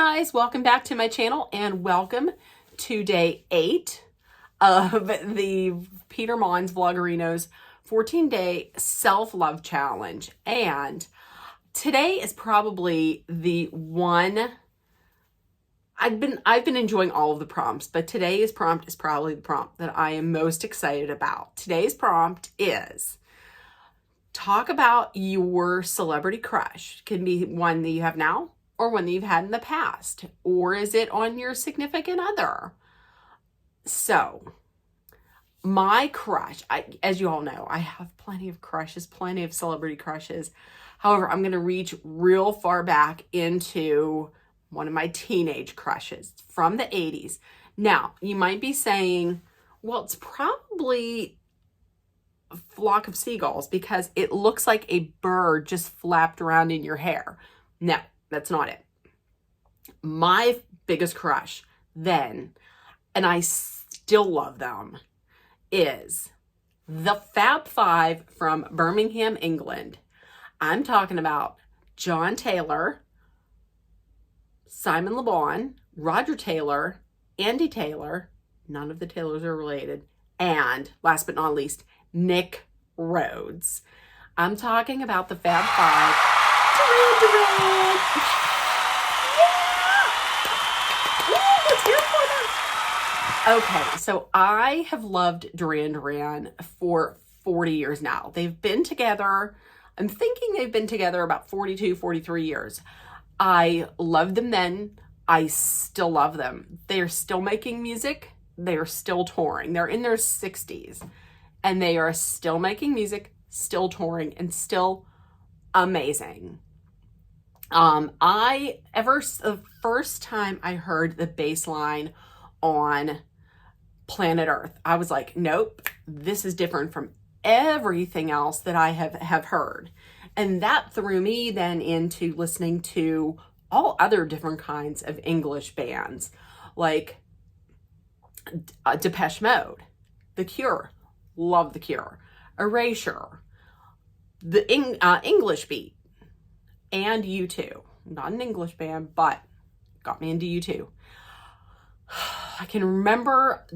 guys, welcome back to my channel and welcome to day 8 of the Peter Mon's Vlogerinos 14-day self-love challenge. And today is probably the one I've been enjoying all of the prompts, but today's prompt is probably the prompt that I am most excited about. Today's prompt is talk about your celebrity crush. It can be one that you have now or one that you've had in the past, or is it on your significant other? So my crush, as you all know, I have plenty of crushes, plenty of celebrity crushes. However, I'm going to reach real far back into one of my teenage crushes from the 80s. Now, you might be saying, well, it's probably a flock of seagulls because it looks like a bird just flapped around in your hair. No, that's not it. My biggest crush then, and I still love them, is the Fab Five from Birmingham, England. I'm talking about John Taylor, Simon Le Bon, Roger Taylor, Andy Taylor, none of the Taylors are related, and last but not least, Nick Rhodes. I'm talking about the Fab Five. Duranie! Yeah! Let's hear it for them. Okay, so I have loved Duran for 40 years now. They've been together, I'm thinking they've been together about 42, 43 years. I loved them then. I still love them. They're still making music. They're still touring. They're in their 60s and they are still making music, still touring, and still amazing. The first time I heard the bass line on Planet Earth, I was like, nope, this is different from everything else that I have heard. And that threw me then into listening to all other different kinds of English bands, like Depeche Mode, The Cure, love The Cure, Erasure, the English Beat, and U2. Not an English band, but got me into U2. I can remember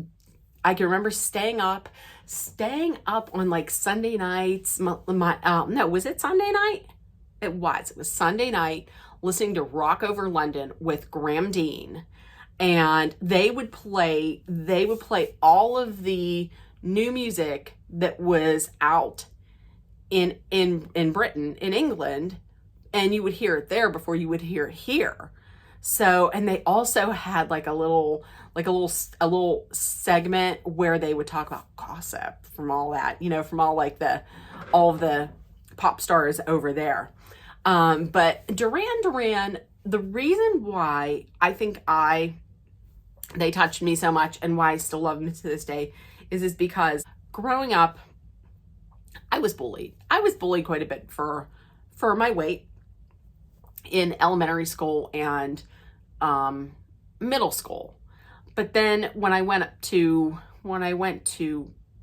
staying up on like Sunday nights. Was it Sunday night? It was Sunday night, listening to Rock Over London with Graham Dean. And they would play all of the new music that was out in Britain, in England, and you would hear it there before you would hear it here. So, and they also had like a little segment where they would talk about gossip from all that, from all of the pop stars over there. But Duran, the reason why I think they touched me so much and why I still love them to this day is because growing up, I was bullied. I was bullied quite a bit for my weight in elementary school and middle school. But then when I went to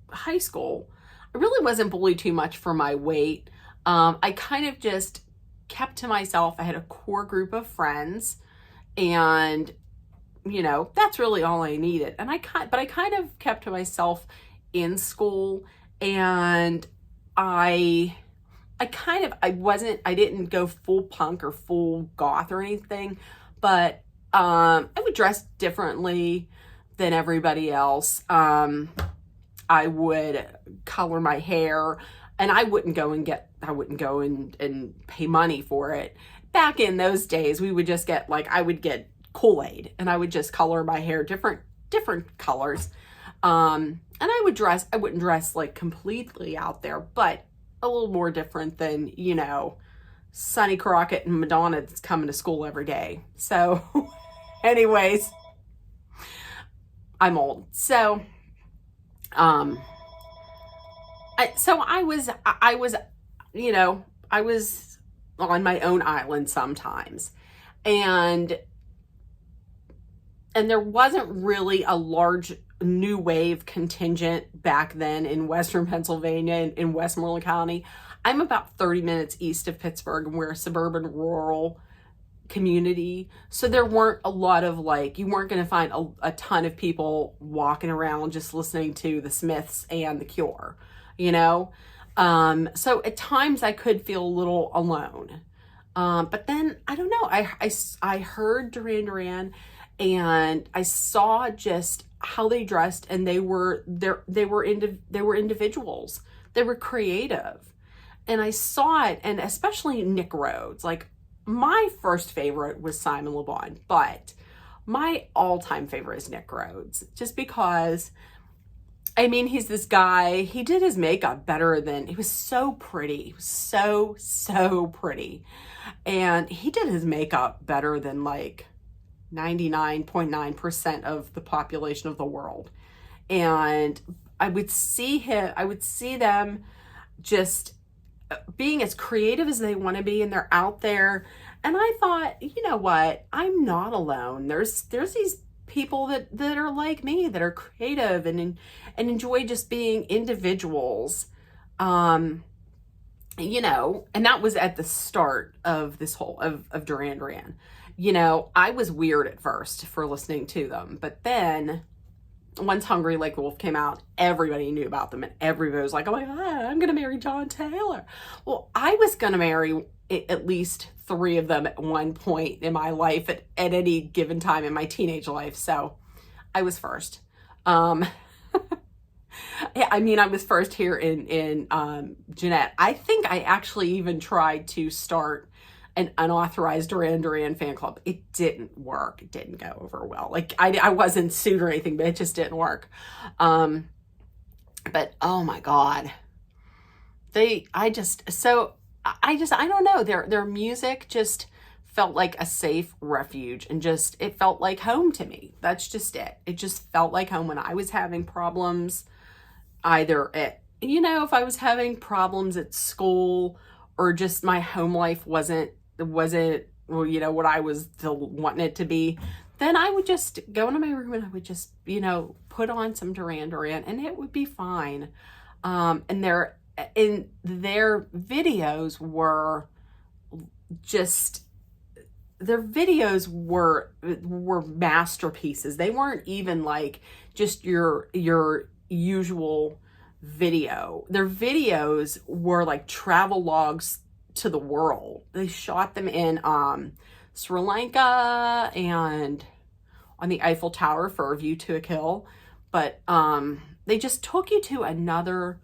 high school, I really wasn't bullied too much for my weight. I kind of just kept to myself. I had a core group of friends, and that's really all I needed. And I kind of kept to myself in school, and I didn't go full punk or full goth or anything, but I would dress differently than everybody else. I would color my hair, and I wouldn't go and pay money for it. Back in those days, we would just I would get Kool-Aid and I would just color my hair different colors. And I wouldn't dress like completely out there, but a little more different than, Sonny Crockett and Madonna that's coming to school every day. So anyways, I'm old. So, I was on my own island sometimes, and there wasn't really a large new wave contingent back then in Western Pennsylvania, in Westmoreland County. I'm about 30 minutes east of Pittsburgh, and we're a suburban rural community. So there weren't a lot of like, you weren't going to find a ton of people walking around just listening to the Smiths and the Cure, you know? So at times I could feel a little alone. But then I don't know, I heard Duran Duran and I saw just how they dressed, and they were individuals. They were creative. And I saw it, and especially Nick Rhodes. Like, my first favorite was Simon Le Bon, but my all-time favorite is Nick Rhodes. Just because, I mean, he's this guy, he did his makeup better than, he was so pretty. He was so pretty. And he did his makeup better than like 99.9% of the population of the world. And I would see them just being as creative as they want to be, and they're out there. And I thought, you know what? I'm not alone. There's these people that are like me, that are creative and enjoy just being individuals. You know, and that was at the start of this whole of Duran Duran. You know, I was weird at first for listening to them, but then once Hungry Like the Wolf came out, everybody knew about them, and everybody was like, oh my God, I'm going to marry John Taylor. Well, I was going to marry at least 3 of them at one point in my life at any given time in my teenage life. So I was first. Yeah, I mean, I was first here in Jeanette. I think I actually even tried to start an unauthorized Duran Duran fan club. It didn't work. It didn't go over well. Like, I wasn't sued or anything, but it just didn't work. But oh my God, I don't know. Their music just felt like a safe refuge, and just, it felt like home to me. That's just it. It just felt like home when I was having problems, either at, you know, if I was having problems at school, or just my home life wasn't, well, you know, what I was wanting it to be, then I would just go into my room and I would just, you know, put on some Duran Duran, and it would be fine. And their videos were just, their videos were masterpieces. They weren't even like just your usual video. Their videos were like travel logs to the world. They shot them in Sri Lanka and on the Eiffel Tower for A View to a Kill, but they just took you to another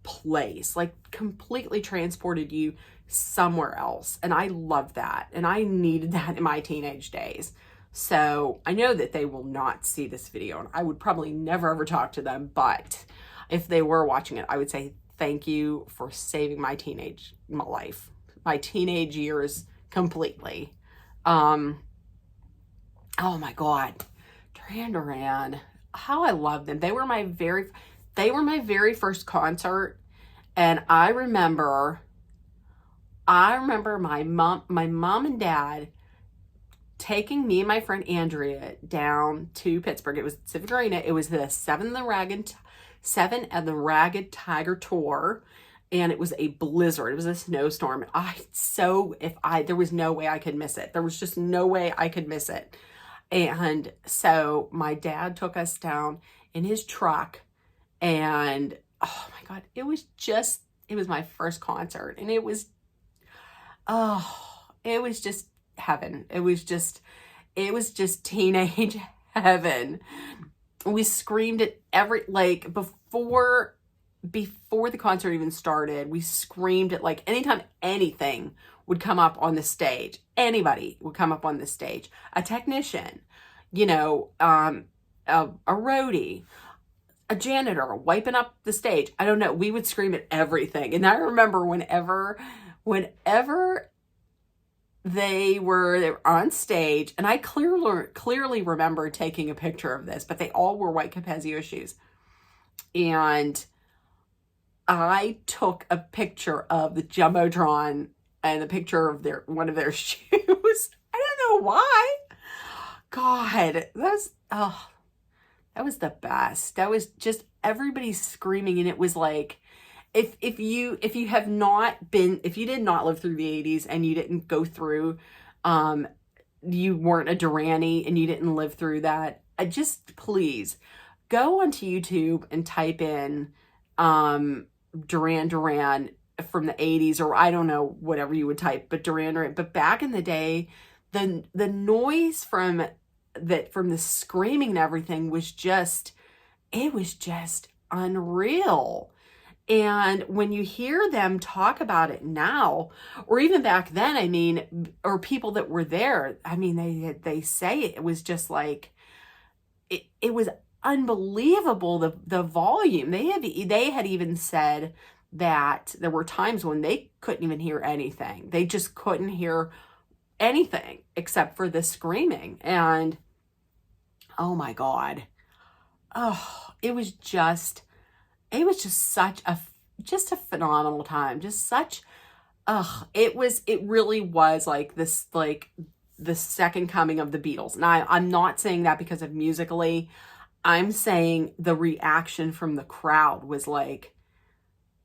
place, like completely transported you somewhere else. And I love that, and I needed that in my teenage days. So I know that they will not see this video, and I would probably never ever talk to them, but if they were watching it, I would say thank you for saving my teenage years completely. Oh my God, Duran Duran, how I love them. They were my very first concert, and I remember my mom and dad taking me and my friend Andrea down to Pittsburgh. It was Civic Arena. It was the Seven of the Ragged Tiger tour, and it was a blizzard. It was a snowstorm. There was no way I could miss it. There was just no way I could miss it. And so my dad took us down in his truck, and oh my God, it was my first concert, and it was just heaven. It was just teenage heaven. We screamed at before the concert even started, we screamed at, like, anytime anything would come up on the stage, anybody would come up on the stage, a technician, you know, a roadie, a janitor wiping up the stage. I don't know. We would scream at everything. And I remember whenever they were on stage, and I clearly remember taking a picture of this, but they all wore white Capezio shoes. And I took a picture of the Jumbotron and a picture of one of their shoes. I don't know why. God, that was the best. That was just everybody screaming, and it was like, if you did not live through the 80s and you didn't go through you weren't a Duranie and you didn't live through that, please go onto YouTube and type in Duran Duran from the 80s, or I don't know, whatever you would type, but Duran Duran. But back in the day, the noise from the screaming and everything was just, it was just unreal. And when you hear them talk about it now, or even back then, I mean, or people that were there, I mean, they say it was just like, it was unbelievable, the volume. They had even said that there were times when they couldn't even hear anything. They just couldn't hear anything except for the screaming. And oh my God. Oh, it was just such a phenomenal time. Just such, it really was like this, like the second coming of the Beatles. Now, I'm not saying that because of musically. I'm saying the reaction from the crowd was like,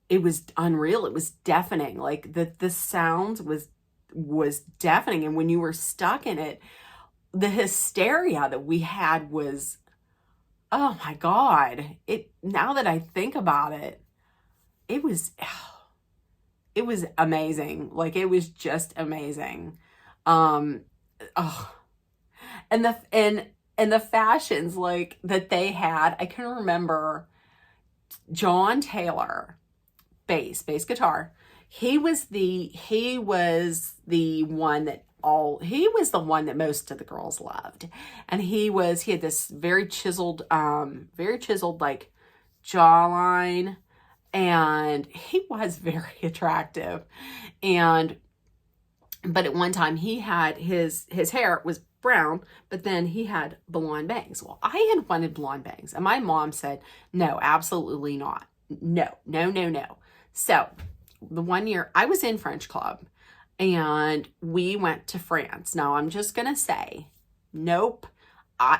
it was unreal. It was deafening. Like the sounds was deafening. And when you were stuck in it, the hysteria that we had was, oh my God. Now that I think about it, it was amazing. Like, it was just amazing. And the fashions like that they had, I can remember John Taylor, bass guitar. He was the one that most of the girls loved. And he had this very chiseled like jawline, and he was very attractive. But at one time he had his hair was brown, but then he had blonde bangs. Well, I had wanted blonde bangs, and my mom said, no, absolutely not. No. So the one year I was in French club and we went to France. Now I'm just going to say, nope.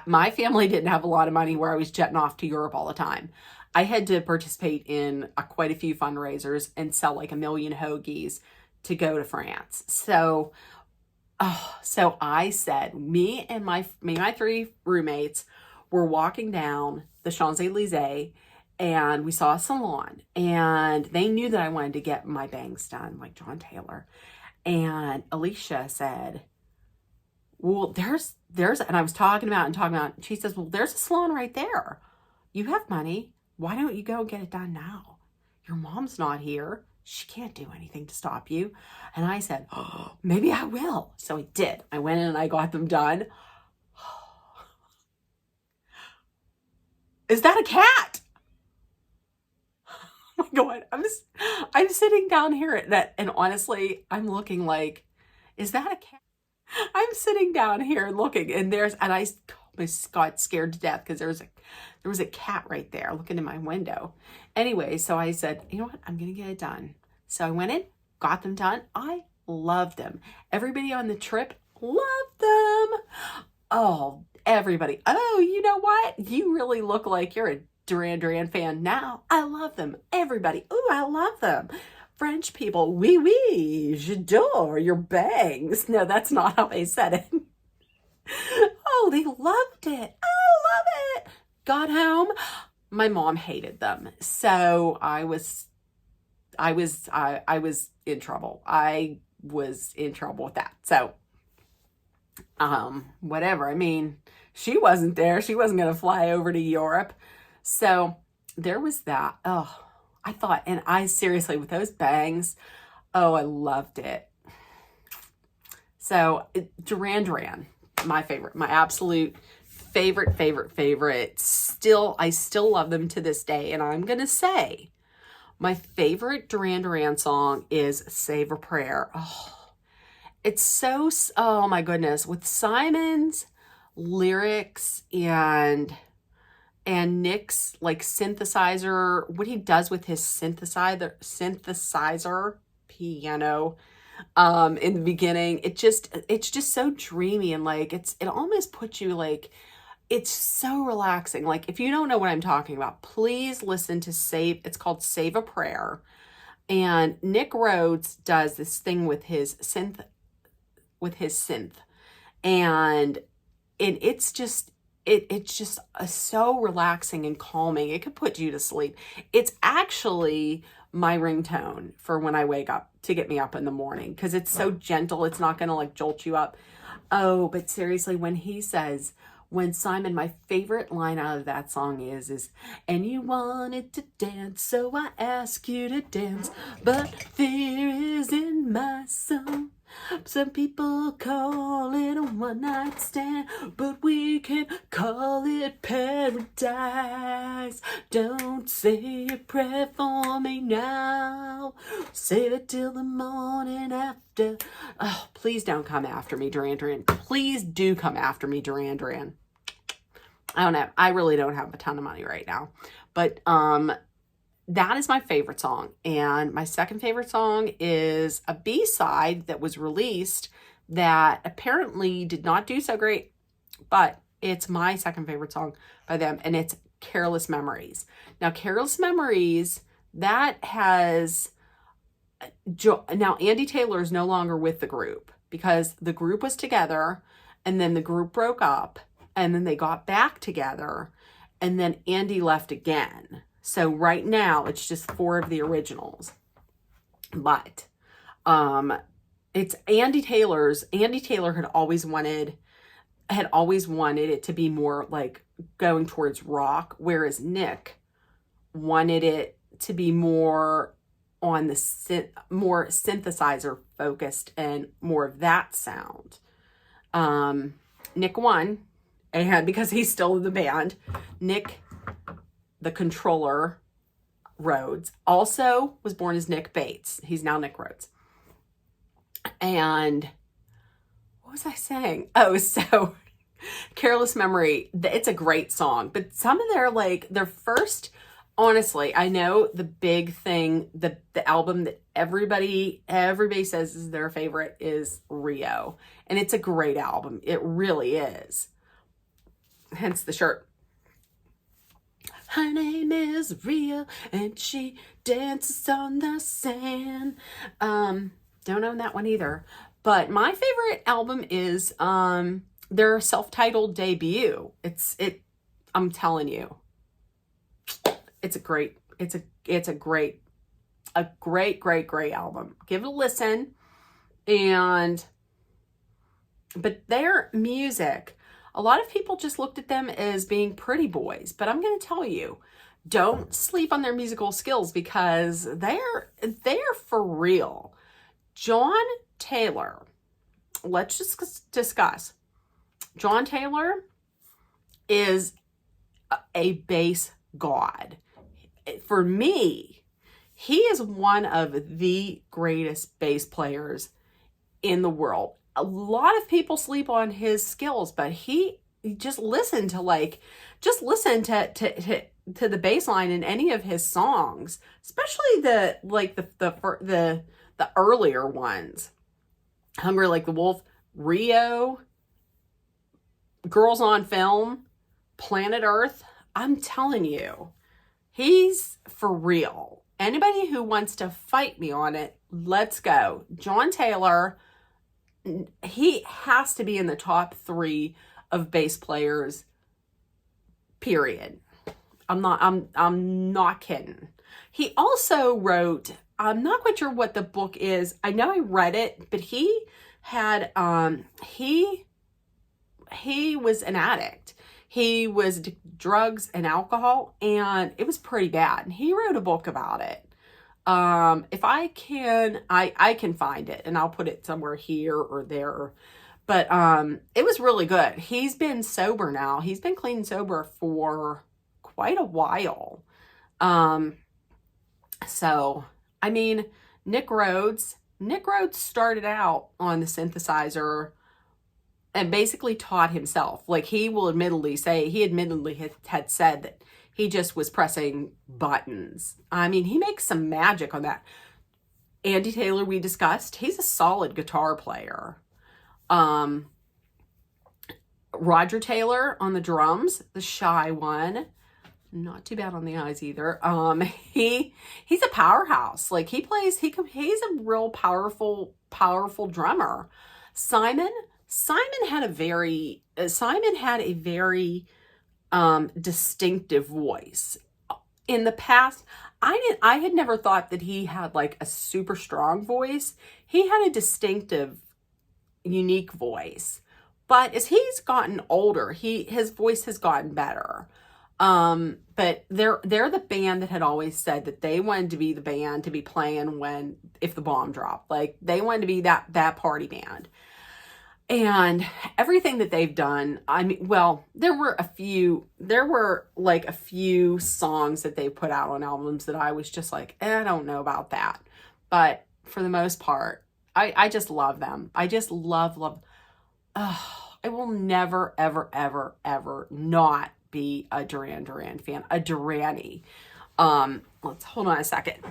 My family didn't have a lot of money where I was jetting off to Europe all the time. I had to participate in quite a few fundraisers and sell like 1 million hoagies to go to France. So I said, me and my 3 roommates were walking down the Champs-Elysees, and we saw a salon, and they knew that I wanted to get my bangs done like John Taylor. And Alicia said, well, there's, and I was talking about, she says, well, there's a salon right there. You have money. Why don't you go get it done now? Your mom's not here. She can't do anything to stop you. And I said, oh, maybe I will. So I did. I went in and I got them done. Is that a cat? Oh my God. I'm sitting down here and honestly, I'm looking like, is that a cat? I'm sitting down here looking, and I got scared to death because there was a cat right there looking in my window. Anyway, so I said, you know what? I'm going to get it done. So I went in, got them done. I loved them. Everybody on the trip loved them. Oh, everybody. Oh, you know what? You really look like you're a Duran Duran fan now. I love them. Everybody. Oh, I love them. French people. Oui, oui, j'adore your bangs. No, that's not how they said it. Oh, they loved it. Oh, love it. Got home. My mom hated them. So I was in trouble. I was in trouble with that. So, whatever. I mean, she wasn't there. She wasn't going to fly over to Europe. So there was that. Oh, I thought, and I seriously, with those bangs, oh, I loved it. So Duran Duran, my favorite, my absolute favorite. I still love them to this day. And I'm going to say my favorite Duran Duran song is Save a Prayer. Oh, it's so, oh my goodness, with Simon's lyrics and Nick's like synthesizer, what he does with his synthesizer piano in the beginning, it's just so dreamy, and like it almost puts you like, it's so relaxing. Like, if you don't know what I'm talking about, please listen to it's called Save a Prayer. And Nick Rhodes does this thing with his with his synth. And it's just, it's just so relaxing and calming. It could put you to sleep. It's actually my ringtone for when I wake up to get me up in the morning, because it's so gentle. It's not going to like jolt you up. Oh, but seriously, when he says, when Simon, my favorite line out of that song is, and you wanted to dance, so I ask you to dance, but fear is in my soul. Some people call it a one-night stand, but we can call it paradise. Don't say a prayer for me now. Save it till the morning after. Oh, please don't come after me, Duran. Please do come after me, Duran. I really don't have a ton of money right now, but that is my favorite song. And my second favorite song is a B-side that was released that apparently did not do so great, but it's my second favorite song by them, and it's Careless Memories. Now, Careless Memories, that has... Now, Andy Taylor is no longer with the group, because the group was together, and then the group broke up, and then they got back together, and then Andy left again. So right now it's just 4 of the originals. But it's Andy Taylor's. Andy Taylor had always wanted it to be more like going towards rock, whereas Nick wanted it to be more on the more synthesizer focused and more of that sound. Nick won, and because he's still in the band, Nick, the controller, Rhodes, also was born as Nick Bates. He's now Nick Rhodes. And what was I saying? Oh, so Careless Memory, it's a great song, but some of their first, honestly, I know the big thing, the album that everybody says is their favorite is Rio. And it's a great album. It really is. Hence the shirt. Her name is Rio, and she dances on the sand. Don't own that one either. But my favorite album is their self-titled debut. I'm telling you, it's a great album. Give it a listen. But their music, a lot of people just looked at them as being pretty boys, but I'm going to tell you, don't sleep on their musical skills, because they're for real. John Taylor, let's just discuss. John Taylor is a bass god. For me, he is one of the greatest bass players in the world. A lot of people sleep on his skills, but he just listen to the bass line in any of his songs, especially the earlier ones. Hungry Like the Wolf, Rio, Girls on Film, Planet Earth. I'm telling you, he's for real. Anybody who wants to fight me on it, let's go. John Taylor, he has to be in the top 3 of bass players, period. I'm not kidding. He also wrote, I'm not quite sure what the book is. I know I read it, but he had, he was an addict. He was drugs and alcohol, and it was pretty bad. He wrote a book about it. If I can, I can find it, and I'll put it somewhere here or there. But it was really good. He's been sober now. He's been clean and sober for quite a while. So, I mean, Nick Rhodes started out on the synthesizer and basically taught himself. Like, he admittedly had said that he just was pressing buttons. I mean, he makes some magic on that. Andy Taylor, we discussed, he's a solid guitar player. Roger Taylor on the drums, the shy one, not too bad on the eyes either. He's a powerhouse. Like, he's a real powerful drummer. Simon had a very distinctive voice. In the past, I had never thought that he had like a super strong voice. He had a distinctive, unique voice. But as he's gotten older, his voice has gotten better. But they're the band that had always said that they wanted to be the band to be playing if the bomb dropped. Like they wanted to be that party band. And everything that they've done, I mean, well, there were like a few songs that they put out on albums that I was just like, I don't know about that. But for the most part, I just love them. I just love. I will never, ever, ever, ever not be a Duran Duran fan, a Duranie. Let's hold on a second.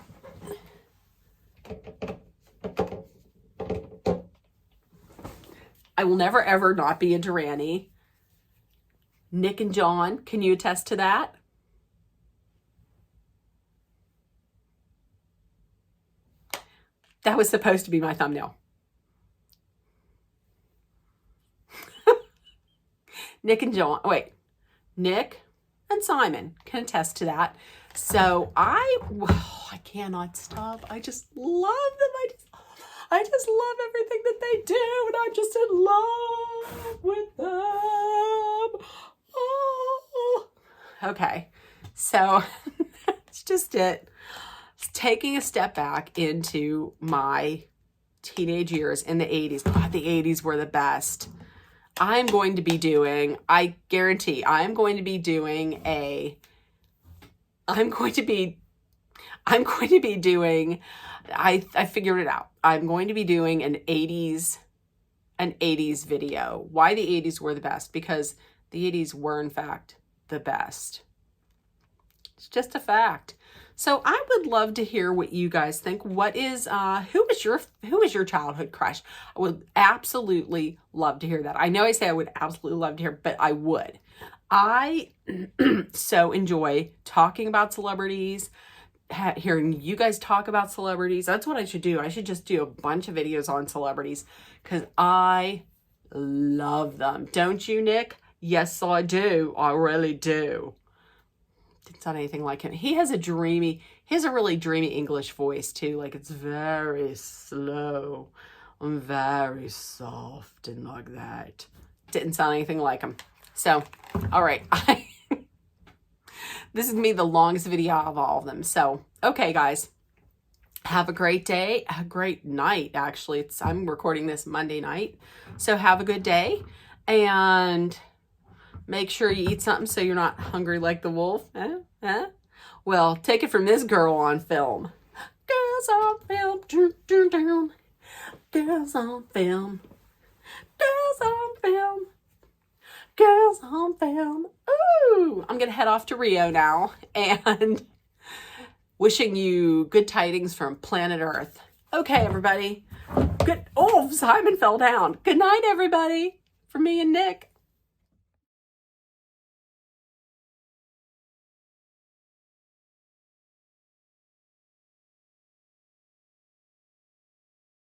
I will never, ever not be a Duranie. Nick and John, can you attest to that? That was supposed to be my thumbnail. Nick and Simon can attest to that. So I cannot stop. I just love them. I just love everything that they do, and I'm just in love with them. Oh. Okay, so that's just it. Taking a step back into my teenage years in the 80s. God, the 80s were the best. I figured it out. I'm going to be doing an 80s video. Why the 80s were the best? Because the 80s were in fact the best. It's just a fact. So I would love to hear what you guys think. Who is your childhood crush? I would absolutely love to hear that. I know I say I would absolutely love to hear, but I would. I so enjoy talking about celebrities, hearing you guys talk about celebrities. That's what I should do. I should just do a bunch of videos on celebrities because I love them. Don't you, Nick? Yes, I do. I really do. It's not anything like him. He has a really dreamy English voice too. Like it's very slow and very soft and like that. Didn't sound anything like him. So, all right. This is me, the longest video of all of them. So, okay, guys. Have a great day. A great night, actually. I'm recording this Monday night. So, have a good day. And make sure you eat something so you're not hungry like the wolf. Well, take it from this girl on film. Girls on film. Girls on film. Girls on film. Girls on film. Ooh, I'm going to head off to Rio now and wishing you good tidings from planet Earth. Okay, everybody. Good. Oh, Simon fell down. Good night, everybody. From me and Nick.